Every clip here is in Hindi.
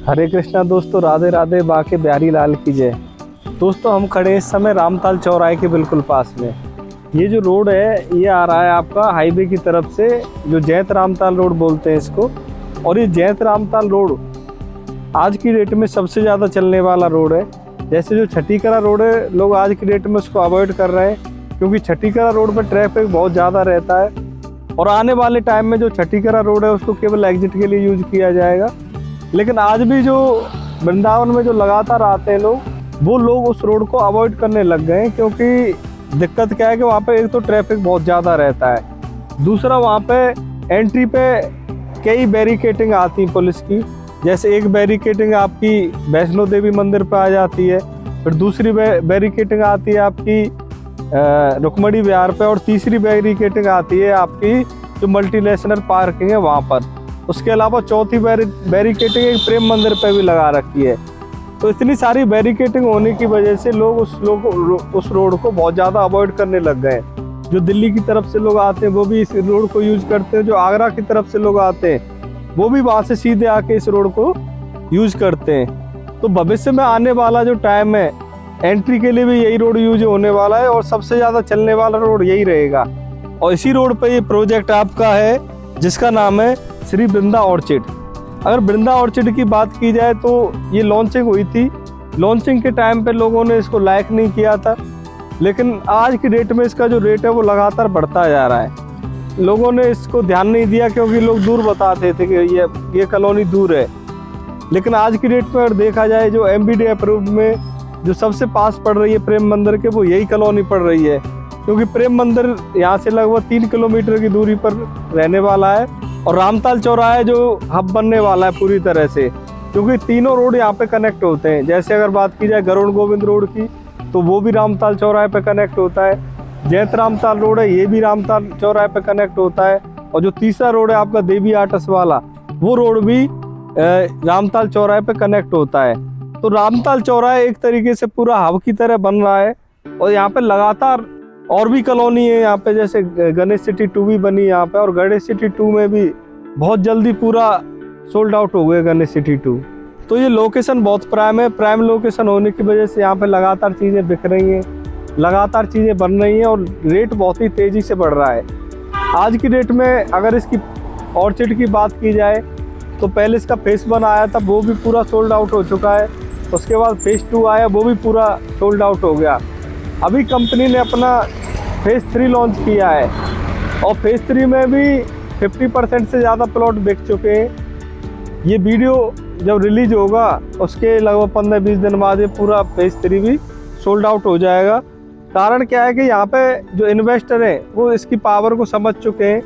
हरे कृष्णा दोस्तों, राधे राधे, बाके बिहारी लाल की जय। दोस्तों हम खड़े हैं इस समय रामताल चौराहे के बिल्कुल पास में। ये जो रोड है ये आ रहा है आपका हाईवे की तरफ से, जो जैत रामताल रोड बोलते हैं इसको। और ये जैत रामताल रोड आज की डेट में सबसे ज़्यादा चलने वाला रोड है। जैसे जो छठीकरा रोड है, लोग आज की डेट में उसको अवॉइड कर रहे हैं क्योंकि छठीकरा रोड पर ट्रैफिक बहुत ज़्यादा रहता है। और आने वाले टाइम में जो छठीकरा रोड है उसको केवल एग्जिट के लिए यूज किया जाएगा। लेकिन आज भी जो वृंदावन में जो लगातार आते हैं लोग, वो लोग उस रोड को अवॉइड करने लग गए हैं क्योंकि दिक्कत क्या है कि वहाँ पे एक तो ट्रैफिक बहुत ज़्यादा रहता है, दूसरा वहाँ पे एंट्री पे कई बैरिकेटिंग आती है पुलिस की। जैसे एक बैरिकेटिंग आपकी वैष्णो देवी मंदिर पे आ जाती है, फिर दूसरी बैरिकेटिंग आती है आपकी रुक्मणी विहार पे, और तीसरी बैरिकेटिंग आती है आपकी जो मल्टीनेशनल पार्किंग है वहाँ पर। उसके अलावा चौथी बैरिकेटिंग एक प्रेम मंदिर पे भी लगा रखी है। तो इतनी सारी बैरिकेटिंग होने की वजह से लोग उस रोड को बहुत ज़्यादा अवॉइड करने लग गए। जो दिल्ली की तरफ से लोग आते हैं वो भी इस रोड को यूज करते हैं, जो आगरा की तरफ से लोग आते हैं वो भी वहाँ से सीधे आके इस रोड को यूज करते हैं। तो भविष्य में आने वाला जो टाइम है, एंट्री के लिए भी यही रोड यूज होने वाला है और सबसे ज़्यादा चलने वाला रोड यही रहेगा। और इसी रोड पर ये प्रोजेक्ट आपका है जिसका नाम है श्री वृंदा ऑर्चिड। अगर वृंदा ऑर्चिड की बात की जाए तो ये लॉन्चिंग हुई थी। लॉन्चिंग के टाइम पे लोगों ने इसको लाइक नहीं किया था, लेकिन आज की डेट में इसका जो रेट है वो लगातार बढ़ता जा रहा है। लोगों ने इसको ध्यान नहीं दिया क्योंकि लोग दूर बताते थे कि ये कॉलोनी दूर है। लेकिन आज की डेट में अगर देखा जाए, जो MBD अप्रूव्ड में जो सबसे पास पड़ रही है प्रेम मंदिर के, वो यही कॉलोनी पड़ रही है। क्योंकि प्रेम मंदिर यहाँ से लगभग 3 किलोमीटर की दूरी पर रहने वाला है और रामताल चौराहा जो हब बनने वाला है पूरी तरह से, क्योंकि तीनों रोड यहाँ पे कनेक्ट होते हैं। जैसे अगर बात की जाए गरुड़ गोविंद रोड की, तो वो भी रामताल चौराहे पे कनेक्ट होता है। जैत रामताल रोड है, ये भी रामताल चौराहे पे कनेक्ट होता है। और जो तीसरा रोड है आपका देवी आटस वाला, वो रोड भी रामताल चौराहे पे कनेक्ट होता है। तो रामताल चौराहा एक तरीके से पूरा हब की तरह बन रहा है। और यहाँ पे लगातार और भी कॉलोनी है यहाँ पे, जैसे गणेश सिटी 2 भी बनी यहाँ पे, और गणेश सिटी 2 में भी बहुत जल्दी पूरा सोल्ड आउट हो गया गणेश सिटी 2। तो ये लोकेशन बहुत प्राइम है। प्राइम लोकेशन होने की वजह से यहाँ पे लगातार चीज़ें बिक रही हैं, लगातार चीज़ें बन रही हैं और रेट बहुत ही तेज़ी से बढ़ रहा है। आज की डेट में अगर इसकी ऑर्चिड की बात की जाए तो पहले इसका फेस 1 आया था, वो भी पूरा सोल्ड आउट हो चुका है। उसके बाद फेस 2 आया, वो भी पूरा सोल्ड आउट हो गया। अभी कंपनी ने अपना फेस 3 लॉन्च किया है और फेस 3 में भी 50% से ज़्यादा प्लॉट बिक चुके हैं। ये वीडियो जब रिलीज होगा उसके लगभग 15-20 दिन बाद ये पूरा फेस 3 भी सोल्ड आउट हो जाएगा। कारण क्या है कि यहाँ पे जो इन्वेस्टर हैं वो इसकी पावर को समझ चुके हैं,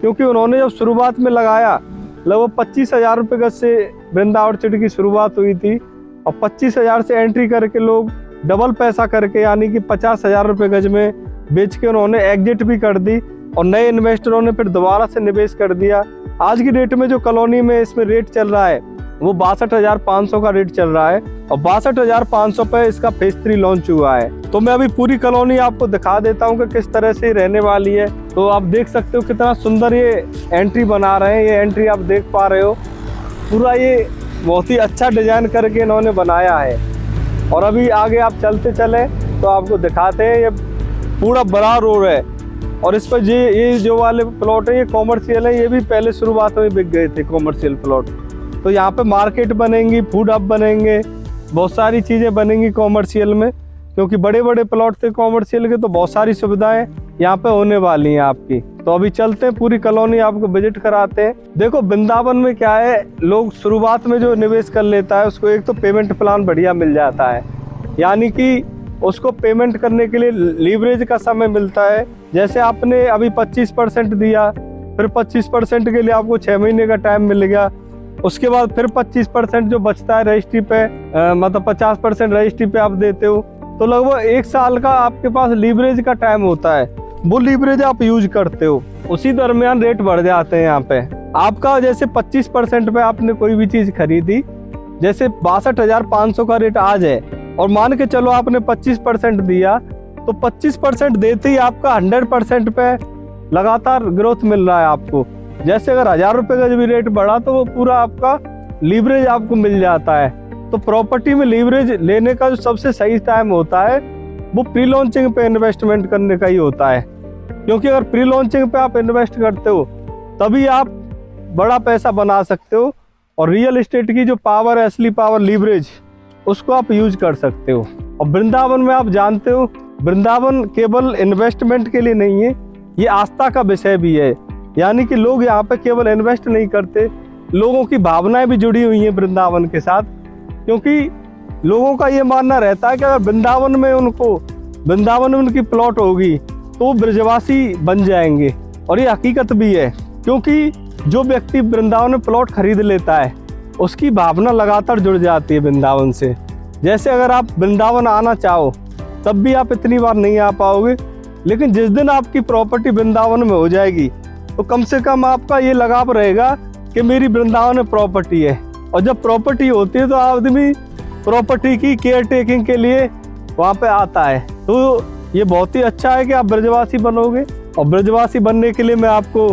क्योंकि उन्होंने जब शुरुआत में लगाया लगभग 25,000 रुपये गज से वृंदा ऑर्चिड की शुरुआत हुई थी और 25,000 से एंट्री करके लोग डबल पैसा करके, यानी कि 50,000 रुपये गज में बेच के उन्होंने एग्जिट भी कर दी और नए इन्वेस्टरों ने फिर दोबारा से निवेश कर दिया। आज की डेट में जो कॉलोनी में इसमें रेट चल रहा है वो 62,500 का रेट चल रहा है और 62,500 पे इसका फेस 3 लॉन्च हुआ है। तो मैं अभी पूरी कॉलोनी आपको दिखा देता हूँ कि किस तरह से रहने वाली है। तो आप देख सकते हो कितना सुंदर ये एंट्री बना रहे हैं। ये एंट्री आप देख पा रहे हो, पूरा ये बहुत ही अच्छा डिजाइन करके इन्होंने बनाया है। और अभी आगे आप चलते चले तो आपको दिखाते हैं, ये पूरा बड़ा रोड है और इस पर ये जो वाले प्लॉट है ये कॉमर्शियल है। ये भी पहले शुरुआत में बिक गए थे कॉमर्शियल प्लॉट। तो यहाँ पे मार्केट बनेंगी, फूड हब बनेंगे, बहुत सारी चीज़ें बनेंगी कॉमर्शियल में, क्योंकि बड़े बड़े प्लॉट थे कॉमर्शियल के, तो बहुत सारी सुविधाएं यहाँ पे होने वाली हैं आपकी। तो अभी चलते हैं, पूरी कॉलोनी आपको विजिट कराते हैं। देखो वृंदावन में क्या है, लोग शुरुआत में जो निवेश कर लेता है उसको एक तो पेमेंट प्लान बढ़िया मिल जाता है, यानी कि उसको पेमेंट करने के लिए लीवरेज का समय मिलता है। जैसे आपने अभी 25% दिया, फिर 25% के लिए आपको 6 महीने का टाइम मिल गया। उसके बाद फिर 25% जो बचता है रजिस्ट्री पे, मतलब 50% रजिस्ट्री पे आप देते हो, तो लगभग 1 साल का आपके पास लीवरेज का टाइम होता है। वो लीवरेज आप यूज करते हो, उसी दरमियान रेट बढ़ जाते हैं। यहाँ पे आपका जैसे 25% पे आपने कोई भी चीज खरीदी, जैसे 62,500 का रेट आज है और मान के चलो आपने 25% दिया, तो 25% देते ही आपका 100% पे लगातार ग्रोथ मिल रहा है आपको। जैसे अगर 1,000 रुपए का भी रेट बढ़ा तो वो पूरा आपका लीवरेज आपको मिल जाता है। तो प्रॉपर्टी में लीवरेज लेने का जो सबसे सही टाइम होता है वो प्री लॉन्चिंग पे इन्वेस्टमेंट करने का ही होता है, क्योंकि अगर प्री लॉन्चिंग पे आप इन्वेस्ट करते हो तभी आप बड़ा पैसा बना सकते हो और रियल एस्टेट की जो पावर है, असली पावर लीवरेज, उसको आप यूज कर सकते हो। और वृंदावन में आप जानते हो, वृंदावन केवल इन्वेस्टमेंट के लिए नहीं है, ये आस्था का विषय भी है। यानी कि लोग यहाँ पे केवल इन्वेस्ट नहीं करते, लोगों की भावनाएं भी जुड़ी हुई हैं वृंदावन के साथ, क्योंकि लोगों का ये मानना रहता है कि अगर वृंदावन में उनकी प्लॉट होगी तो वो ब्रजवासी बन जाएंगे। और ये हकीकत भी है, क्योंकि जो व्यक्ति वृंदावन में प्लॉट खरीद लेता है उसकी भावना लगातार जुड़ जाती है वृंदावन से। जैसे अगर आप वृंदावन आना चाहो तब भी आप इतनी बार नहीं आ पाओगे, लेकिन जिस दिन आपकी प्रॉपर्टी वृंदावन में हो जाएगी तो कम से कम आपका ये लगाव रहेगा कि मेरी वृंदावन में प्रॉपर्टी है। और जब प्रॉपर्टी होती है तो आदमी प्रॉपर्टी की केयर टेकिंग के लिए वहाँ पे आता है। तो ये बहुत ही अच्छा है कि आप ब्रजवासी बनोगे, और ब्रजवासी बनने के लिए मैं आपको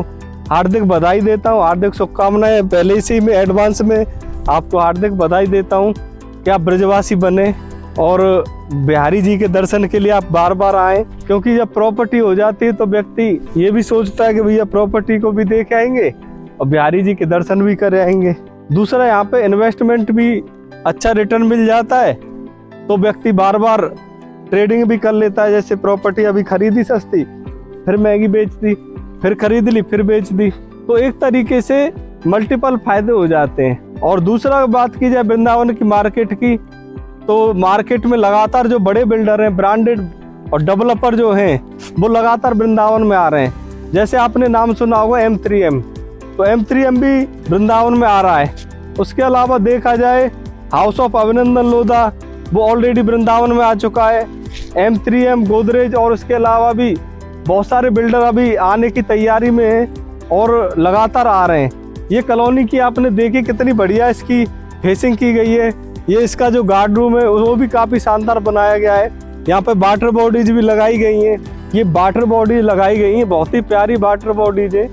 हार्दिक बधाई देता हूँ, हार्दिक शुभकामनाएं पहले से ही मैं एडवांस में आपको हार्दिक बधाई देता हूँ कि आप ब्रजवासी बने और बिहारी जी के दर्शन के लिए आप बार बार आएँ, क्योंकि जब प्रॉपर्टी हो जाती है तो व्यक्ति ये भी सोचता है कि भैया प्रॉपर्टी को भी देख आएंगे और बिहारी जी के दर्शन भी कर आएंगे। दूसरा, यहाँ पे इन्वेस्टमेंट भी अच्छा रिटर्न मिल जाता है तो व्यक्ति बार बार ट्रेडिंग भी कर लेता है। जैसे प्रॉपर्टी अभी खरीदी सस्ती, फिर महंगी बेच दी, फिर खरीद ली, फिर बेच दी, तो एक तरीके से मल्टीपल फायदे हो जाते हैं। और दूसरा बात की जाए वृंदावन की मार्केट की, तो मार्केट में लगातार जो बड़े बिल्डर हैं, ब्रांडेड और डेवलपर जो हैं, वो लगातार वृंदावन में आ रहे हैं। जैसे आपने नाम सुना होगा M3M, तो M3M भी वृंदावन में आ रहा है। उसके अलावा देखा जाए हाउस ऑफ अभिनंदन लोधा, वो ऑलरेडी वृंदावन में आ चुका है। M3M, गोदरेज और उसके अलावा भी बहुत सारे बिल्डर अभी आने की तैयारी में हैं और लगातार आ रहे हैं। ये कॉलोनी की आपने देखी कितनी बढ़िया इसकी फेसिंग की गई है। ये इसका जो गार्ड रूम है वो भी काफ़ी शानदार बनाया गया है। यहाँ पे वाटर बॉडीज भी लगाई गई हैं। ये वाटर बॉडीज लगाई गई हैं, बहुत ही प्यारी वाटर बॉडीज है।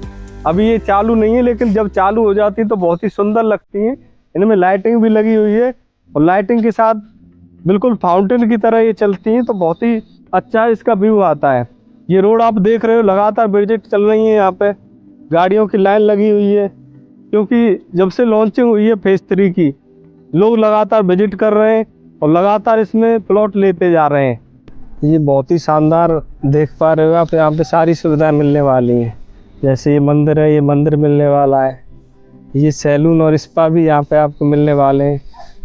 अभी ये चालू नहीं है, लेकिन जब चालू हो जाती है तो बहुत ही सुंदर लगती हैं। इनमें लाइटिंग भी लगी हुई है और लाइटिंग के साथ बिल्कुल फाउंटेन की तरह ये चलती हैं, तो बहुत ही अच्छा इसका व्यू आता है। ये रोड आप देख रहे हो, लगातार विजिट चल रही है, यहाँ पे गाड़ियों की लाइन लगी हुई है, क्योंकि जब से लॉन्चिंग हुई है फेज 3 की, लोग लगातार विजिट कर रहे हैं और लगातार इसमें प्लॉट लेते जा रहे हैं। ये बहुत ही शानदार देख पा रहे हो आप, यहाँ पे सारी सुविधाएं मिलने वाली हैं। जैसे ये मंदिर है, ये मंदिर मिलने वाला है। ये सैलून और स्पा भी यहाँ पे आपको मिलने वाले हैं,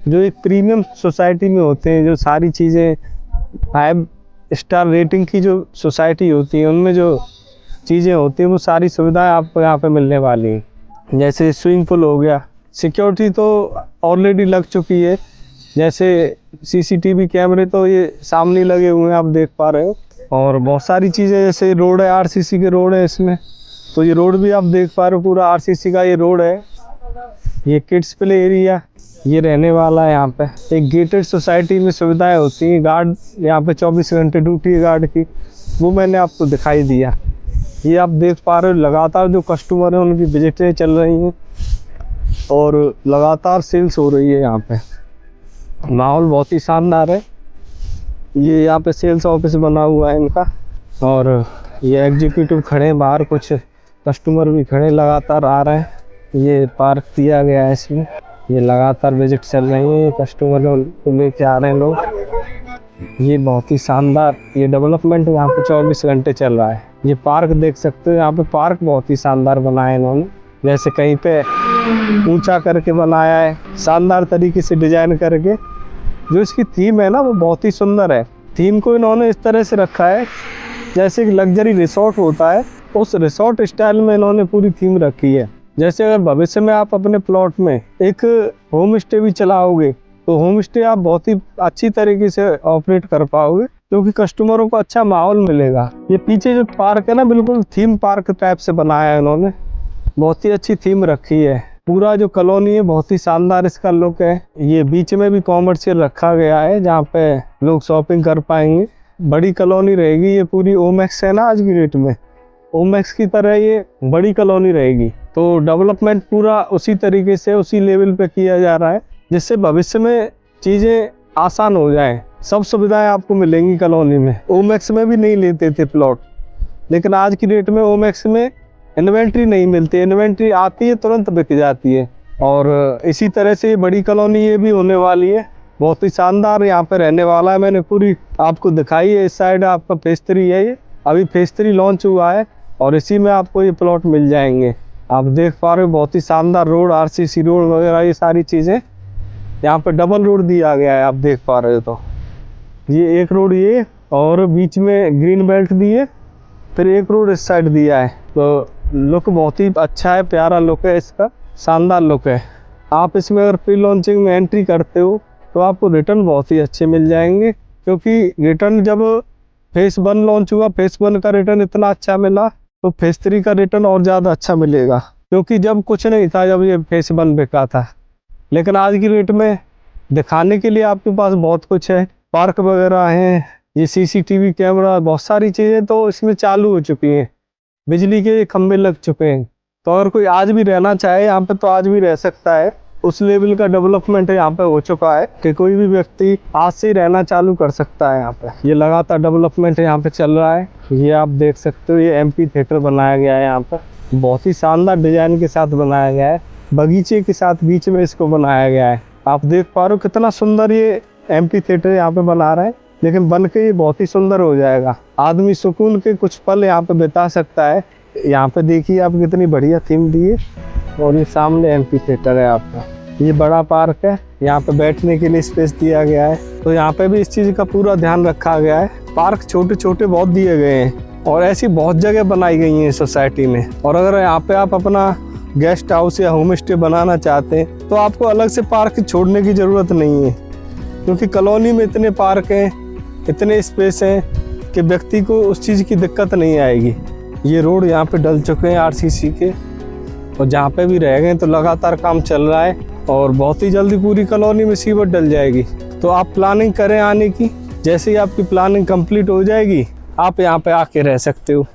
जो एक प्रीमियम सोसाइटी में होते हैं। जो सारी चीज़ें 5 स्टार रेटिंग की जो सोसाइटी होती है, उनमें जो चीज़ें होती हैं वो सारी सुविधाएं आपको यहाँ पे मिलने वाली हैं। जैसे स्विमिंग पूल हो गया, सिक्योरिटी तो ऑलरेडी लग चुकी है। जैसे CCTV कैमरे तो ये सामने लगे हुए हैं, आप देख पा रहे हो। और बहुत सारी चीज़ें, जैसे रोड है, RCC के रोड है इसमें, तो ये रोड भी आप देख पा रहे हो, पूरा RCC का ये रोड है। ये किड्स प्ले एरिया ये रहने वाला है। यहाँ पे एक गेटेड सोसाइटी में सुविधाएं होती हैं। गार्ड यहाँ पे 24 घंटे ड्यूटी है गार्ड की, वो मैंने आपको दिखाई दिया। ये आप देख पा रहे हो, लगातार जो कस्टमर हैं उनकी विजिटें चल रही हैं और लगातार सेल्स हो रही है। यहाँ पे माहौल बहुत ही शानदार है। ये यहाँ पे सेल्स ऑफिस बना हुआ है इनका, और ये एग्जीक्यूटिव खड़े हैं बाहर, कुछ कस्टमर भी खड़े लगातार आ रहे हैं। ये पार्क दिया गया है इसमें, ये लगातार विजिट चल रही है, कस्टमर को लेके आ रहे हैं लोग। ये बहुत ही शानदार ये डेवलपमेंट यहाँ पे 24 घंटे चल रहा है। ये पार्क देख सकते हो, यहाँ पे पार्क बहुत ही शानदार बनाया है इन्होंने। जैसे कहीं पे ऊंचा करके बनाया है, शानदार तरीके से डिजाइन करके। जो इसकी थीम है ना, वो बहुत ही सुंदर है। थीम को इन्होंने इस तरह से रखा है जैसे एक लग्जरी रिसोर्ट होता है, उस रिसोर्ट स्टाइल में इन्होंने पूरी थीम रखी है। जैसे अगर भविष्य में आप अपने प्लॉट में एक होम स्टे भी चलाओगे तो होम स्टे आप बहुत ही अच्छी तरीके से ऑपरेट कर पाओगे, क्योंकि कस्टमरों को अच्छा माहौल मिलेगा। ये पीछे जो पार्क है ना, बिल्कुल थीम पार्क टाइप से बनाया है इन्होंने, बहुत ही अच्छी थीम रखी है। पूरा जो कॉलोनी है बहुत ही शानदार इसका लुक है। ये बीच में भी कॉमर्शियल रखा गया है जहाँ पे लोग शॉपिंग कर पाएंगे। बड़ी कॉलोनी रहेगी ये पूरी। ओमैक्स है ना आज की डेट में, ओमैक्स की तरह ये बड़ी कॉलोनी रहेगी। तो डेवलपमेंट पूरा उसी तरीके से उसी लेवल पे किया जा रहा है, जिससे भविष्य में चीज़ें आसान हो जाएं। सब सुविधाएं आपको मिलेंगी कॉलोनी में। ओमैक्स में भी नहीं लेते थे प्लॉट, लेकिन आज की डेट में ओमैक्स में इन्वेंट्री नहीं मिलती। इन्वेंट्री आती है तुरंत बिक जाती है। और इसी तरह से बड़ी कॉलोनी ये भी होने वाली है। बहुत ही शानदार यहाँ पे रहने वाला है। मैंने पूरी आपको दिखाई है। इस साइड आपका फेज 3 है, ये अभी फेज 3 लॉन्च हुआ है और इसी में आपको ये प्लॉट मिल जाएंगे। आप देख पा रहे हो बहुत ही शानदार रोड, आरसीसी रोड वगैरह ये सारी चीज़ें। यहाँ पे डबल रोड दिया गया है, आप देख पा रहे हो। तो ये एक रोड ये और बीच में ग्रीन बेल्ट दी है, फिर एक रोड इस साइड दिया है। तो लुक बहुत ही अच्छा है, प्यारा लुक है इसका, शानदार लुक है। आप इसमें अगर प्री लॉन्चिंग में एंट्री करते हो तो आपको रिटर्न बहुत ही अच्छे मिल जाएंगे, क्योंकि रिटर्न जब फेज 1 लॉन्च हुआ, फेज 1 का रिटर्न इतना अच्छा मिला तो फेज 3 का रिटर्न और ज़्यादा अच्छा मिलेगा। क्योंकि जब कुछ नहीं था, जब ये फेज 1 बिका था, लेकिन आज की डेट में दिखाने के लिए आपके पास बहुत कुछ है। पार्क वगैरह हैं, ये सीसीटीवी कैमरा, बहुत सारी चीज़ें तो इसमें चालू हो चुकी हैं। बिजली के खंभे लग चुके हैं। तो अगर कोई आज भी रहना चाहे यहाँ पे तो आज भी रह सकता है। उस लेवल का डेवलपमेंट यहाँ पे हो चुका है कि कोई भी व्यक्ति आज से ही रहना चालू कर सकता है यहाँ पे। ये लगातार डेवलपमेंट यहाँ पे चल रहा है। ये आप देख सकते हो, ये एमपी थिएटर बनाया गया है यहाँ पर। बहुत ही शानदार डिजाइन के साथ बनाया गया है, बगीचे के साथ बीच में इसको बनाया गया है। आप देख पा रहे हो कितना सुंदर ये एमपी थिएटर यहाँ पे बना रहा है, लेकिन बन के ये बहुत ही सुंदर हो जाएगा। आदमी सुकून के कुछ पल यहाँ पे बिता सकता है। यहाँ पे देखिए आप कितनी बढ़िया थीम दी है। और ये सामने एमपी थिएटर है आपका। ये बड़ा पार्क है, यहाँ पे बैठने के लिए स्पेस दिया गया है। तो यहाँ पे भी इस चीज़ का पूरा ध्यान रखा गया है। पार्क छोटे छोटे बहुत दिए गए हैं और ऐसी बहुत जगह बनाई गई हैं सोसाइटी में। और अगर यहाँ पे आप अपना गेस्ट हाउस या होम स्टे बनाना चाहते हैं तो आपको अलग से पार्क छोड़ने की ज़रूरत नहीं है, क्योंकि कॉलोनी में इतने पार्क हैं, इतने स्पेस हैं कि व्यक्ति को उस चीज़ की दिक्कत नहीं आएगी। ये रोड यहाँ पे डल चुके हैं आरसीसी के, और जहाँ पे भी रह गए तो लगातार काम चल रहा है और बहुत ही जल्दी पूरी कॉलोनी में सीवर डल जाएगी। तो आप प्लानिंग करें आने की। जैसे ही आपकी प्लानिंग कंप्लीट हो जाएगी आप यहाँ पे आके रह सकते हो।